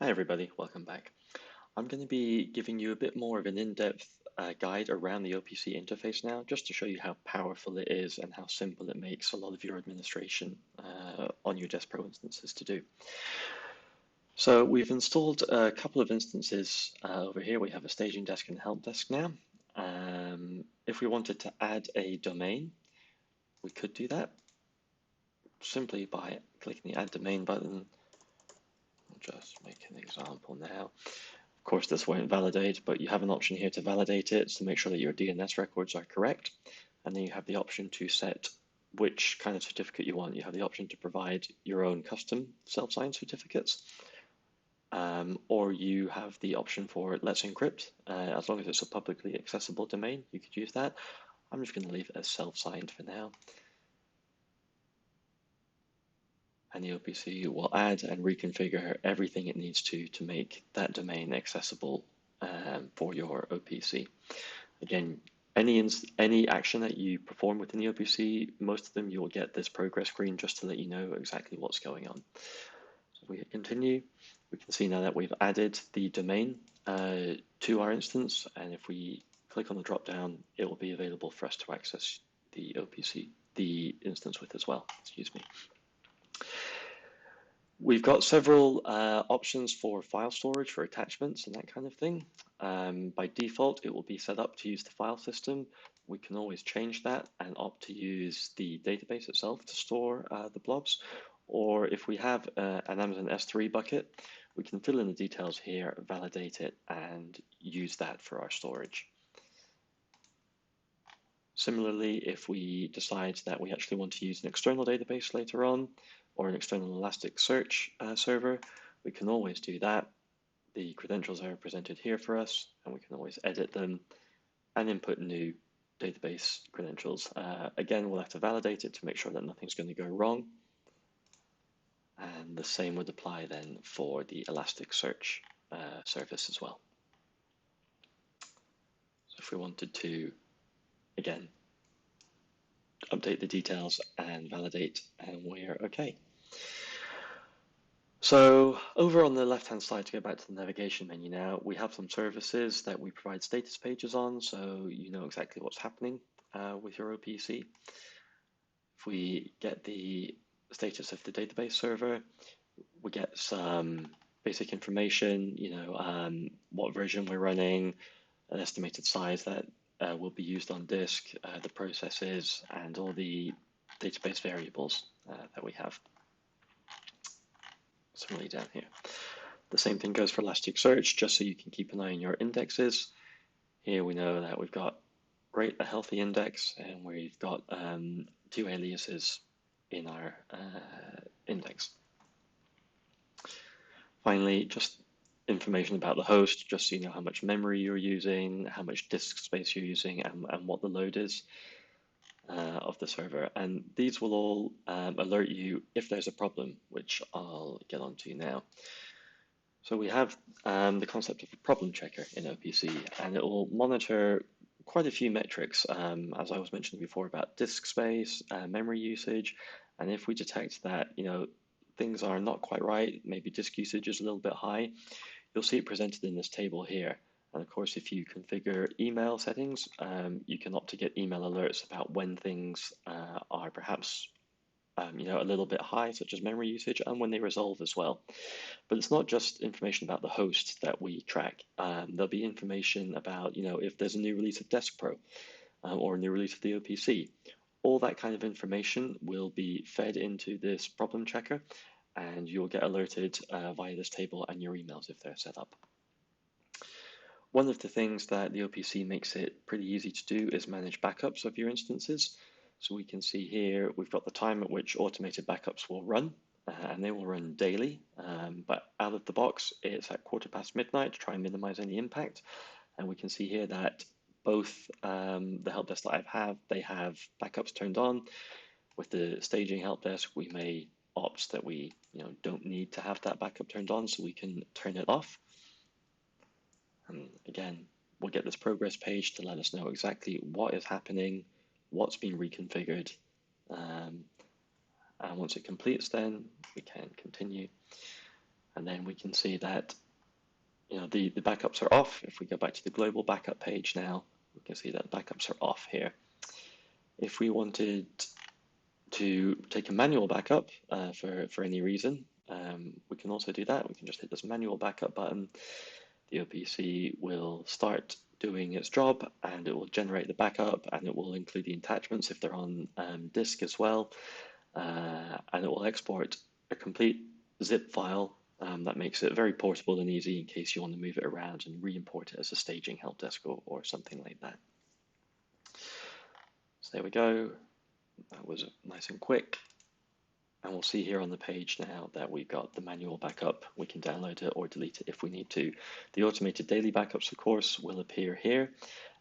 Hi everybody, welcome back. I'm going to be giving you a bit more of an in-depth guide around the OPC interface now, just to show you how powerful it is and how simple it makes a lot of your administration on your Deskpro instances to do. So we've installed a couple of instances over here. We have a staging desk and a help desk now. If we wanted to add a domain, we could do that simply by clicking the Add Domain button. I'll just make an example now. Of course, this won't validate, but you have an option here to validate it to make sure that your DNS records are correct. And then you have the option to set which kind of certificate you want. You have the option to provide your own custom self-signed certificates, or you have the option for Let's Encrypt. As long as it's a publicly accessible domain, you could use that. I'm just going to leave it as self-signed for now. And the OPC will add and reconfigure everything it needs to make that domain accessible for your OPC. Again, any action that you perform within the OPC, most of them you'll get this progress screen just to let you know exactly what's going on. So if we hit continue, we can see now that we've added the domain to our instance, and if we click on the drop down, it will be available for us to access the OPC, the instance with as well, excuse me. We've got several options for file storage for attachments and that kind of thing. By default, it will be set up to use the file system. We can always change that and opt to use the database itself to store the blobs. Or if we have an Amazon S3 bucket, we can fill in the details here, validate it, and use that for our storage. Similarly, if we decide that we actually want to use an external database later on, or an external Elasticsearch server, we can always do that. The credentials are presented here for us, and we can always edit them and input new database credentials. Again, we'll have to validate it to make sure that nothing's going to go wrong. And the same would apply then for the Elasticsearch service as well. So if we wanted to, again, update the details and validate, and we're okay. So over on the left-hand side, to go back to the navigation menu now, we have some services that we provide status pages on, so you know exactly what's happening with your OPC. If we get the status of the database server, we get some basic information, what version we're running, an estimated size that will be used on disk, the processes, and all the database variables that we have. Similarly down here. The same thing goes for Elasticsearch, just so you can keep an eye on your indexes. Here we know that we've got a healthy index, and we've got 2 aliases in our index. Finally, just information about the host, just so you know how much memory you're using, how much disk space you're using, and what the load is of the server. And these will all alert you if there's a problem, which I'll get onto now. So we have the concept of a problem checker in OPC, and it will monitor quite a few metrics, as I was mentioning before, about disk space, memory usage, and if we detect that things are not quite right, maybe disk usage is a little bit high, you'll see it presented in this table here. And of course, if you configure email settings, you can opt to get email alerts about when things are perhaps a little bit high, such as memory usage, and when they resolve as well. But it's not just information about the host that we track. There'll be information about, if there's a new release of Deskpro or a new release of the OPC. All that kind of information will be fed into this problem checker, and you'll get alerted via this table and your emails if they're set up. One of the things that the OPC makes it pretty easy to do is manage backups of your instances. So we can see here, we've got the time at which automated backups will run, and they will run daily. But out of the box, it's at midnight to try and minimize any impact. And we can see here that both the help desk that they have backups turned on. With the staging help desk, we may opt that we don't need to have that backup turned on, so we can turn it off. And again, we'll get this progress page to let us know exactly what is happening, what's been reconfigured. And once it completes, then we can continue. And then we can see that the backups are off. If we go back to the global backup page now, we can see that backups are off here. If we wanted to take a manual backup for any reason, we can also do that. We can just hit this manual backup button. The OPC will start doing its job, and it will generate the backup, and it will include the attachments if they're on disk as well, and it will export a complete zip file that makes it very portable and easy in case you want to move it around and re-import it as a staging help desk or something like that. So there we go. That was nice and quick. And we'll see here on the page now that we've got the manual backup. We can download it or delete it if we need to. The automated daily backups, of course, will appear here.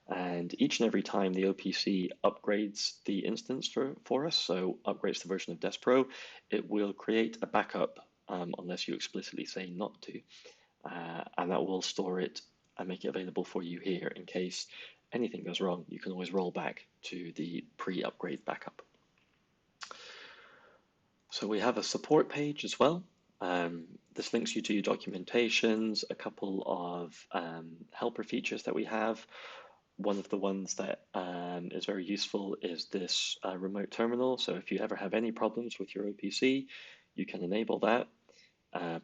And each and every time the OPC upgrades the instance for us, so upgrades the version of Deskpro, it will create a backup unless you explicitly say not to. And that will store it and make it available for you here in case anything goes wrong. You can always roll back to the pre-upgrade backup. So we have a support page as well. This links you to documentations, a couple of helper features that we have. One of the ones that is very useful is this remote terminal. So if you ever have any problems with your OPC, you can enable that.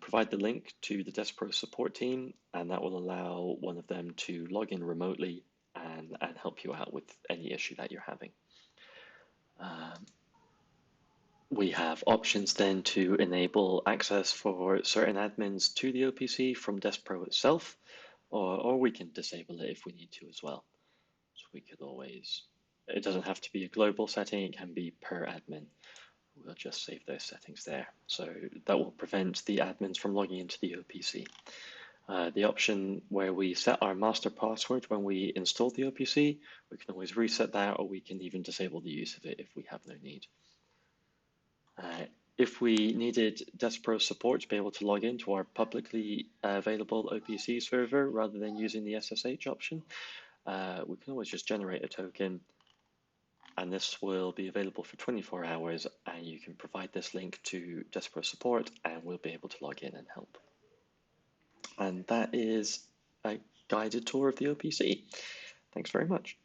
Provide the link to the Deskpro support team, and that will allow one of them to log in remotely and help you out with any issue that you're having. We have options then to enable access for certain admins to the OPC from Deskpro itself, or we can disable it if we need to as well. So we could always, it doesn't have to be a global setting, it can be per admin. We'll just save those settings there. So that will prevent the admins from logging into the OPC. The option where we set our master password when we install the OPC, we can always reset that, or we can even disable the use of it if we have no need. If we needed Deskpro support to be able to log into our publicly available OPC server rather than using the SSH option, we can always just generate a token, and this will be available for 24 hours, and you can provide this link to Deskpro support and we'll be able to log in and help. And that is a guided tour of the OPC. Thanks very much.